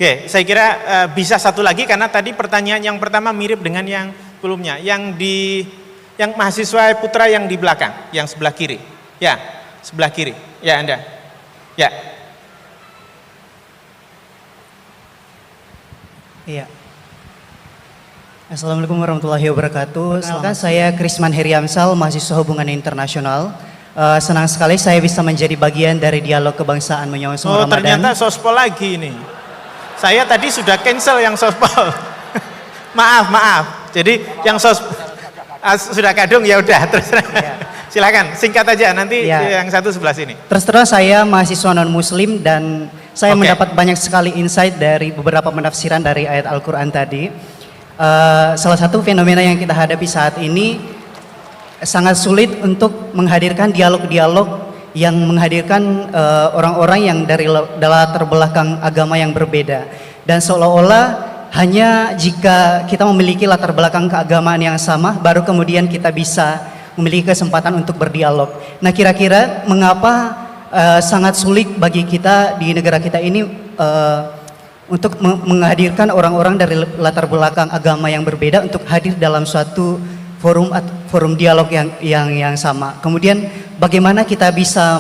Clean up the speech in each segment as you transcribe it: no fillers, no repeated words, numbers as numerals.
Oke, saya kira bisa satu lagi karena tadi pertanyaan yang pertama mirip dengan yang sebelumnya. Yang mahasiswa putra yang di belakang, yang sebelah kiri. Ya, sebelah kiri. Ya, Anda. Ya. Iya. Assalamualaikum warahmatullahi wabarakatuh. Perkenalkan saya Krisman Heriamsal, mahasiswa hubungan internasional. Senang sekali saya bisa menjadi bagian dari dialog kebangsaan menyongsong Ramadan. Oh, ternyata sospol lagi ini. Saya tadi sudah cancel yang sospol. maaf. Jadi yang sudah kadung ya udah terus. Ya. Silakan singkat aja nanti yang satu sebelah sini. Terus saya mahasiswa non muslim dan saya mendapat banyak sekali insight dari beberapa penafsiran dari ayat Al-Qur'an tadi. Salah satu fenomena yang kita hadapi saat ini sangat sulit untuk menghadirkan dialog-dialog yang menghadirkan orang-orang yang dari latar belakang agama yang berbeda, dan seolah-olah hanya jika kita memiliki latar belakang keagamaan yang sama baru kemudian kita bisa memiliki kesempatan untuk berdialog. Nah, kira-kira mengapa sangat sulit bagi kita di negara kita ini untuk menghadirkan orang-orang dari latar belakang agama yang berbeda untuk hadir dalam suatu forum dialog yang sama. Kemudian bagaimana kita bisa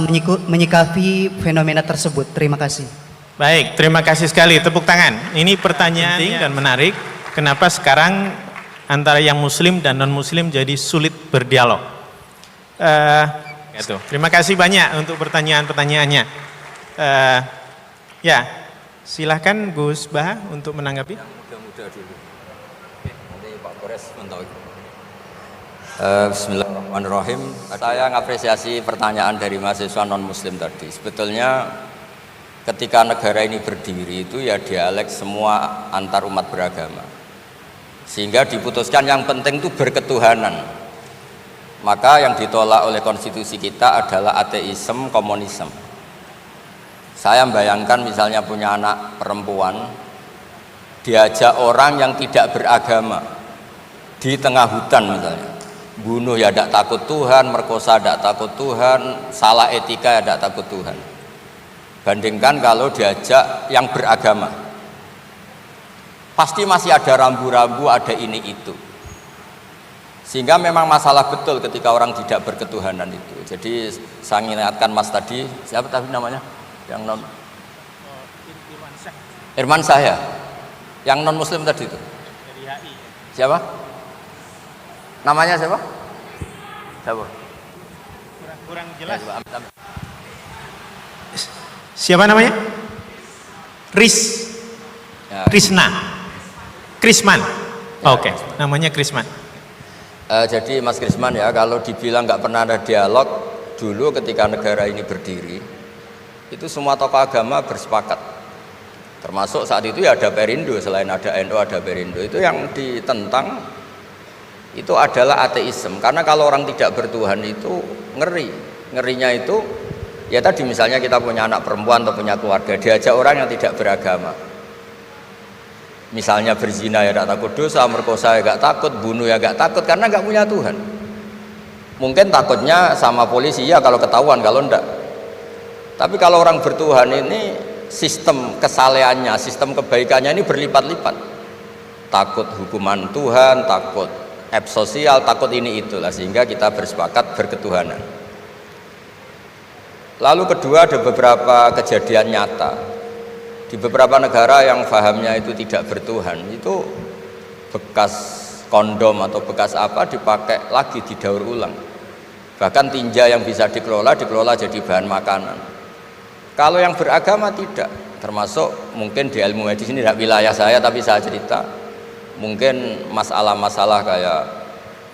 menyikapi fenomena tersebut? Terima kasih. Baik, terima kasih sekali. Tepuk tangan. Ini pertanyaan penting dan menarik. Kenapa sekarang antara yang muslim dan non muslim jadi sulit berdialog? Terima kasih banyak untuk pertanyaan-pertanyaannya. Ya, silahkan Gus Bah untuk menanggapi. Mudah-mudah dulu. Nanti Pak Kores mentok. Bismillahirrahmanirrahim. Saya mengapresiasi pertanyaan dari mahasiswa non muslim tadi. Sebetulnya ketika negara ini berdiri itu ya dialek semua antar umat beragama. Sehingga diputuskan yang penting itu berketuhanan. Maka yang ditolak oleh konstitusi kita adalah ateisme, komunisme. Saya membayangkan misalnya punya anak perempuan, diajak orang yang tidak beragama di tengah hutan misalnya, bunuh ya tidak takut Tuhan, merkosa tidak takut Tuhan, salah etika ya tidak takut Tuhan. Bandingkan kalau diajak yang beragama, pasti masih ada rambu-rambu, ada ini itu. Sehingga memang masalah betul ketika orang tidak berketuhanan itu. Jadi saya ingatkan Mas tadi, siapa tadi namanya? Yang non Irman saya, yang non muslim tadi itu. Dari HI. Siapa? Namanya siapa? Siapa? Kurang jelas. Siapa namanya? Krisman. Oke, namanya Krisman. Jadi Mas Krisman ya, kalau dibilang nggak pernah ada dialog dulu ketika negara ini berdiri, itu semua tokoh agama bersepakat. Termasuk saat itu ya ada Perindo, selain ada NU ada Perindo. Itu yang ditentang itu adalah ateisme, karena kalau orang tidak bertuhan itu ngerinya itu ya tadi misalnya kita punya anak perempuan atau punya keluarga, diajak orang yang tidak beragama, misalnya berzina ya tidak takut dosa, merkosa ya gak takut, bunuh ya gak takut, karena gak punya Tuhan. Mungkin takutnya sama polisi ya kalau ketahuan, kalau enggak. Tapi kalau orang bertuhan ini sistem kesalehannya, sistem kebaikannya ini berlipat-lipat. Takut hukuman Tuhan, takut sosial, takut ini itulah, sehingga kita bersepakat berketuhanan. Lalu kedua, ada beberapa kejadian nyata di beberapa negara yang fahamnya itu tidak bertuhan, itu bekas kondom atau bekas apa dipakai lagi, didaur ulang. Bahkan tinja yang bisa dikelola jadi bahan makanan. Kalau yang beragama tidak, termasuk mungkin di ilmu medis ini tidak wilayah saya, tapi saya cerita mungkin masalah-masalah kayak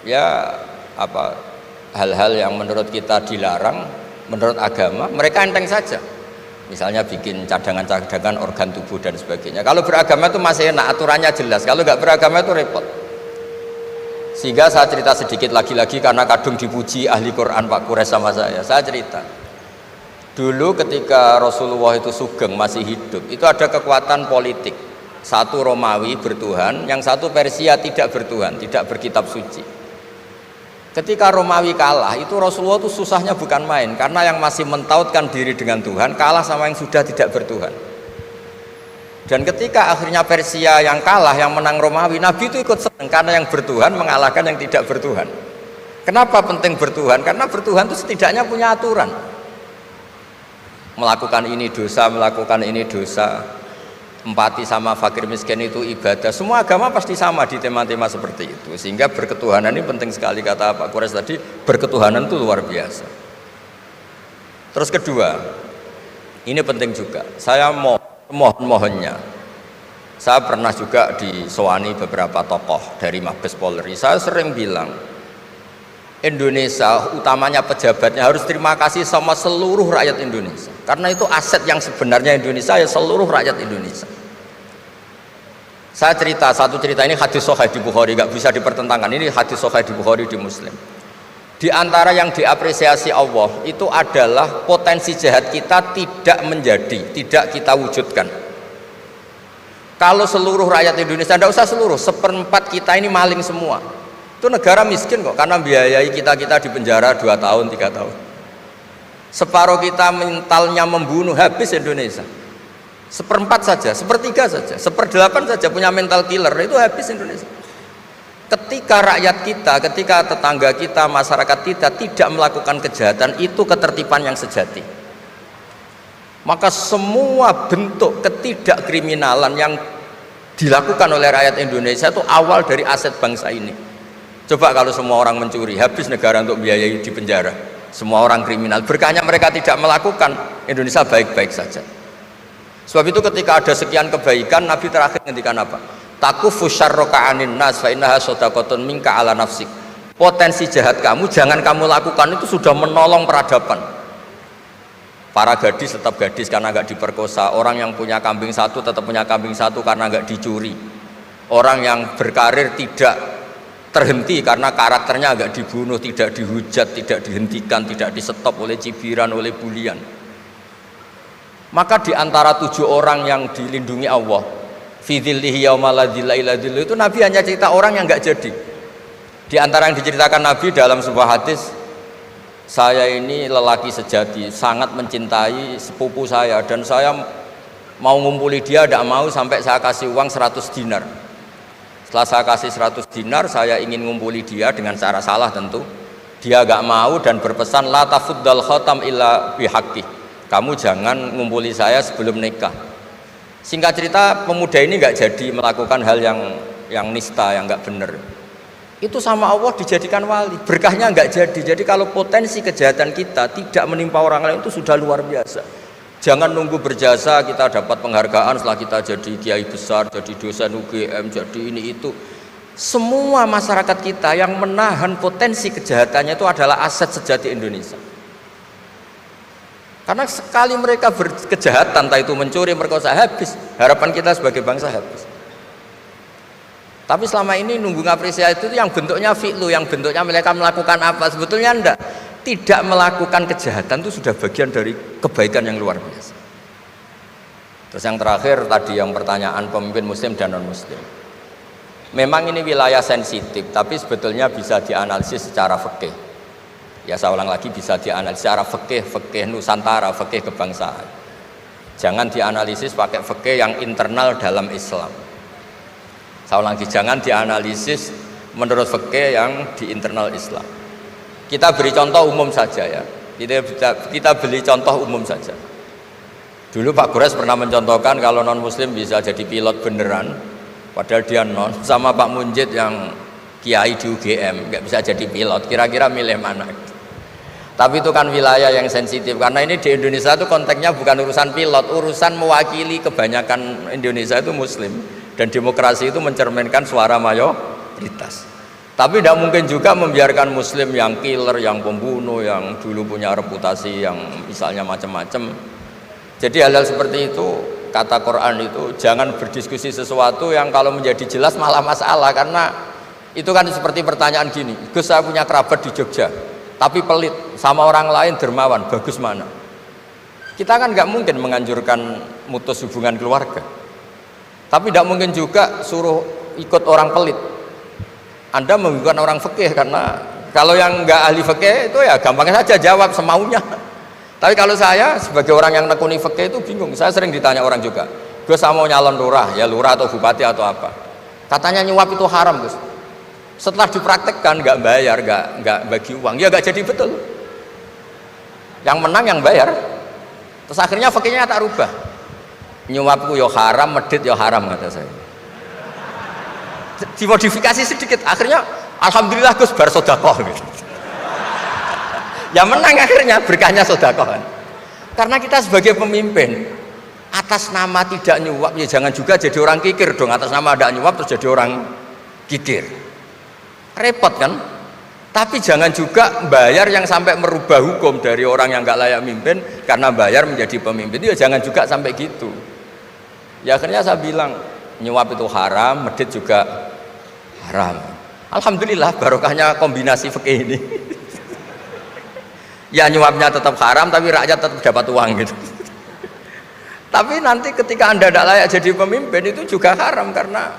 ya apa hal-hal yang menurut kita dilarang, menurut agama mereka enteng saja. Misalnya bikin cadangan-cadangan organ tubuh dan sebagainya. Kalau beragama itu masih enak, aturannya jelas. Kalau nggak beragama itu repot. Sehingga saya cerita sedikit lagi-lagi karena kadung dipuji ahli Quran Pak Kures sama saya. Saya cerita dulu ketika Rasulullah itu sugeng masih hidup, itu ada kekuatan politik. Satu Romawi bertuhan, yang satu Persia tidak bertuhan, tidak berkitab suci. Ketika Romawi kalah, itu Rasulullah itu susahnya bukan main, karena yang masih mentautkan diri dengan Tuhan kalah sama yang sudah tidak bertuhan. Dan ketika akhirnya Persia yang kalah, yang menang Romawi, Nabi itu ikut senang karena yang bertuhan mengalahkan yang tidak bertuhan. Kenapa penting bertuhan? Karena bertuhan itu setidaknya punya aturan. Melakukan ini dosa, melakukan ini dosa. Empati sama fakir miskin itu ibadah. Semua agama pasti sama di tema-tema seperti itu. Sehingga berketuhanan ini penting sekali, kata Pak Quraisy tadi, berketuhanan itu luar biasa. Terus kedua, ini penting juga. Saya mohonnya, saya pernah juga disowani beberapa tokoh dari Mabes Polri. Saya sering bilang, Indonesia utamanya pejabatnya harus terima kasih sama seluruh rakyat Indonesia, karena itu aset yang sebenarnya Indonesia ya seluruh rakyat Indonesia. Saya cerita satu cerita, ini hadis sahih di Bukhari, nggak bisa dipertentangkan. Ini hadis sahih di Bukhari, di Muslim. Di antara yang diapresiasi Allah itu adalah potensi jahat kita tidak menjadi, tidak kita wujudkan. Kalau seluruh rakyat Indonesia, tidak usah seluruh, 1/4 kita ini maling semua. Itu negara miskin kok, karena biayai kita di penjara 2 tahun, 3 tahun. Separuh kita mentalnya membunuh, habis Indonesia. 1/4 saja, 1/3 saja, 1/8 saja punya mental killer, itu habis Indonesia. Ketika rakyat kita, ketika tetangga kita, masyarakat kita tidak melakukan kejahatan, itu ketertiban yang sejati. Maka semua bentuk ketidakkriminalan yang dilakukan oleh rakyat Indonesia itu awal dari aset bangsa ini. Coba kalau semua orang mencuri, habis negara untuk biayai di penjara. Semua orang kriminal, berkahnya mereka tidak melakukan, Indonesia baik-baik saja. Sebab itu ketika ada sekian kebaikan, Nabi terakhir ngendikan apa? Takufu syarroka anin nas fa innaha shadaqatun minka ala nafsik. Potensi jahat kamu jangan kamu lakukan, itu sudah menolong peradaban. Para gadis tetap gadis karena nggak diperkosa. Orang yang punya kambing satu tetap punya kambing satu karena nggak dicuri. Orang yang berkarir tidak terhenti karena karakternya nggak dibunuh, tidak dihujat, tidak dihentikan, tidak disetop oleh cibiran, oleh bulian. Maka di antara 7 orang yang dilindungi Allah, fi dzillihi yauma la dzilla illa dzilluh, itu Nabi hanya cerita orang yang nggak jadi. Di antara yang diceritakan Nabi dalam sebuah hadis, saya ini lelaki sejati, sangat mencintai sepupu saya, dan saya mau ngumpuli dia, tidak mau sampai saya kasih uang 100 dinar. Setelah saya kasih 100 dinar, saya ingin ngumpuli dia dengan cara salah tentu. Dia gak mau dan berpesan, la tafuddal khatam illa bihaqqi. Kamu jangan ngumpuli saya sebelum nikah. Singkat cerita, pemuda ini gak jadi melakukan hal yang nista, yang gak benar. Itu sama Allah dijadikan wali, berkahnya nggak jadi. Jadi kalau potensi kejahatan kita tidak menimpa orang lain itu sudah luar biasa. Jangan nunggu berjasa kita dapat penghargaan setelah kita jadi kiai besar, jadi dosen UGM, jadi ini itu. Semua masyarakat kita yang menahan potensi kejahatannya itu adalah aset sejati Indonesia. Karena sekali mereka berkejahatan, entah itu mencuri, merkosa, habis. Harapan kita sebagai bangsa habis. Tapi selama ini nunggu ngapresiasi itu yang bentuknya fi'lu, yang bentuknya mereka melakukan apa, sebetulnya enggak. Tidak melakukan kejahatan itu sudah bagian dari kebaikan yang luar biasa. Terus yang terakhir tadi yang pertanyaan pemimpin muslim dan non muslim. Memang ini wilayah sensitif, tapi sebetulnya bisa dianalisis secara fikih. Ya saya ulang lagi, bisa dianalisis secara fikih Nusantara, fikih kebangsaan. Jangan dianalisis pakai fikih yang internal dalam Islam. Saya ulang lagi, jangan dianalisis menurut fikih yang di internal Islam. Kita beri contoh umum saja ya. Kita beri contoh umum saja. Dulu Pak Gores pernah mencontohkan kalau non muslim bisa jadi pilot beneran, padahal dia non, sama Pak Munjid yang kiai di UGM nggak bisa jadi pilot. Kira-kira milih mana? Tapi itu kan wilayah yang sensitif, karena ini di Indonesia itu konteksnya bukan urusan pilot, urusan mewakili kebanyakan Indonesia itu muslim. Dan demokrasi itu mencerminkan suara mayoritas. Tapi tidak mungkin juga membiarkan muslim yang killer, yang pembunuh, yang dulu punya reputasi yang misalnya macam-macam. Jadi hal-hal seperti itu, kata Quran itu jangan berdiskusi sesuatu yang kalau menjadi jelas malah masalah. Karena itu kan seperti pertanyaan gini, Gus saya punya kerabat di Jogja tapi pelit, sama orang lain dermawan, bagus mana? Kita kan nggak mungkin menganjurkan mutus hubungan keluarga. Tapi tidak mungkin juga suruh ikut orang pelit. Anda membukan orang fikih, karena kalau yang nggak ahli fikih itu ya gampangnya saja jawab semaunya. Tapi kalau saya sebagai orang yang nekuni fikih itu bingung. Saya sering ditanya orang juga, Gus saya mau nyalon lurah, ya lurah atau bupati atau apa. Katanya nyuap itu haram Gus. Setelah dipraktekkan nggak bayar, nggak bagi uang, ya nggak jadi betul. Yang menang yang bayar. Terus akhirnya fakirnya tak rubah. Nyuapku yo haram, medit yo haram kata saya. Dimodifikasi sedikit, akhirnya alhamdulillah Gus bar sodakoh gitu. Ya menang akhirnya berkahnya sodakoh. Karena kita sebagai pemimpin atas nama tidak nyuap ya jangan juga jadi orang kikir dong. Atas nama ada nyuap terus jadi orang kikir, repot kan. Tapi jangan juga bayar yang sampai merubah hukum dari orang yang nggak layak mimpin karena bayar menjadi pemimpin, itu ya jangan juga sampai gitu. Ya akhirnya saya bilang nyuap itu haram, medit juga haram. Alhamdulillah barokahnya kombinasi fikih ini. Ya nyuapnya tetap haram tapi rakyat tetap dapat uang gitu. Tapi nanti ketika Anda tidak layak jadi pemimpin itu juga haram karena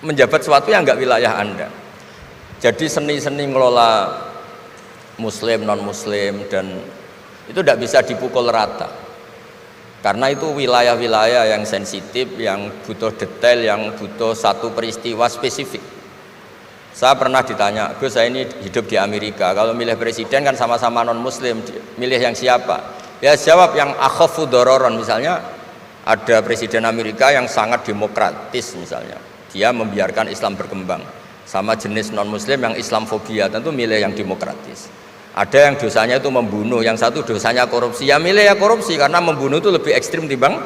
menjabat sesuatu yang nggak wilayah Anda. Jadi seni-seni ngelola muslim, non muslim dan itu tidak bisa dipukul rata. Karena itu wilayah-wilayah yang sensitif, yang butuh detail, yang butuh satu peristiwa spesifik. Saya pernah ditanya, Gus saya ini hidup di Amerika, kalau milih presiden kan sama-sama non muslim, milih yang siapa? Ya jawab yang akhafu dororon, misalnya ada presiden Amerika yang sangat demokratis misalnya, dia membiarkan Islam berkembang. Sama jenis non muslim yang Islamfobia, tentu milih yang demokratis. Ada yang dosanya itu membunuh, yang satu dosanya korupsi, ya milih ya korupsi karena membunuh itu lebih ekstrim dibanding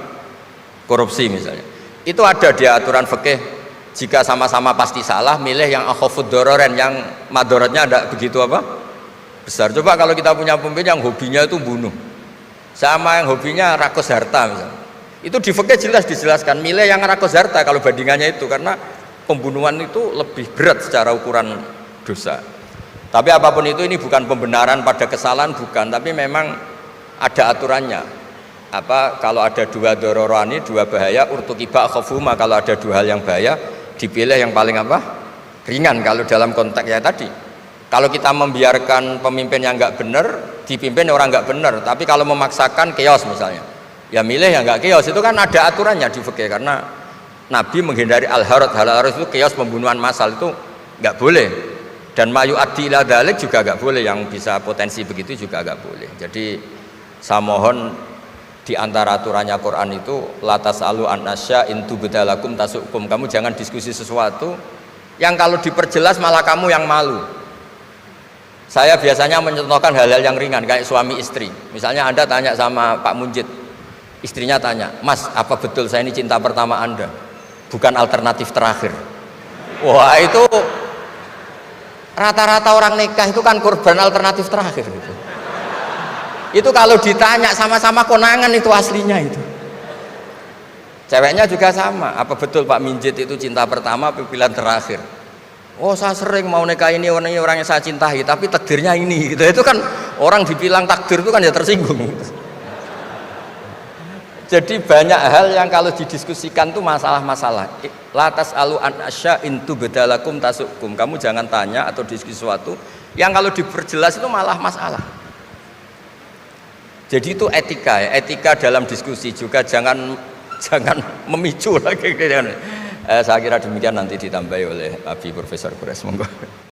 korupsi misalnya. Itu ada di aturan fikih. Jika sama-sama pasti salah, milih yang akhafud dororen, yang madorotnya ada begitu apa besar. Coba kalau kita punya pemimpin yang hobinya itu bunuh, sama yang hobinya rakus harta misalnya, itu di fikih jelas dijelaskan milih yang rakus harta kalau bandingannya itu, karena pembunuhan itu lebih berat secara ukuran dosa. Tapi apapun itu, ini bukan pembenaran pada kesalahan, bukan, tapi memang ada aturannya. Apa kalau ada dua dororani, dua bahaya, urtukiba khafuma, kalau ada dua hal yang bahaya dipilih yang paling apa ringan. Kalau dalam konteks ya tadi, kalau kita membiarkan pemimpin yang nggak benar dipimpin orang nggak benar, tapi kalau memaksakan chaos misalnya, ya milih yang nggak chaos. Itu kan ada aturannya di fikih, karena Nabi menghindari al-harad. Al-harad itu chaos, pembunuhan massal, itu nggak boleh. Dan mayu addi ila dzalik juga nggak boleh, yang bisa potensi begitu juga nggak boleh. Jadi saya mohon di antara aturannya Quran itu latas alu anasya intu bedalakum tasukum, kamu jangan diskusi sesuatu yang kalau diperjelas malah kamu yang malu. Saya biasanya mencontohkan hal-hal yang ringan kayak suami istri. Misalnya Anda tanya sama Pak Munjid, istrinya tanya, Mas apa betul saya ini cinta pertama Anda, bukan alternatif terakhir? Wah, itu rata-rata orang nikah itu kan korban alternatif terakhir gitu. Itu kalau ditanya sama-sama konangan itu aslinya itu. Ceweknya juga sama, apa betul Pak Minjit itu cinta pertama pilihan terakhir? Oh saya sering mau nikah ini orang yang saya cintai, tapi takdirnya ini gitu. Itu kan orang dibilang takdir itu kan ya tersinggung. Jadi banyak hal yang kalau didiskusikan itu masalah-masalah. Latas alu an asya intu bedalakum tasukum, kamu jangan tanya atau diskusi sesuatu yang kalau diperjelas itu malah masalah. Jadi itu etika ya, etika dalam diskusi juga jangan memicu lagi. Saya kira demikian, nanti ditambahi oleh Abi Profesor Kures, monggo.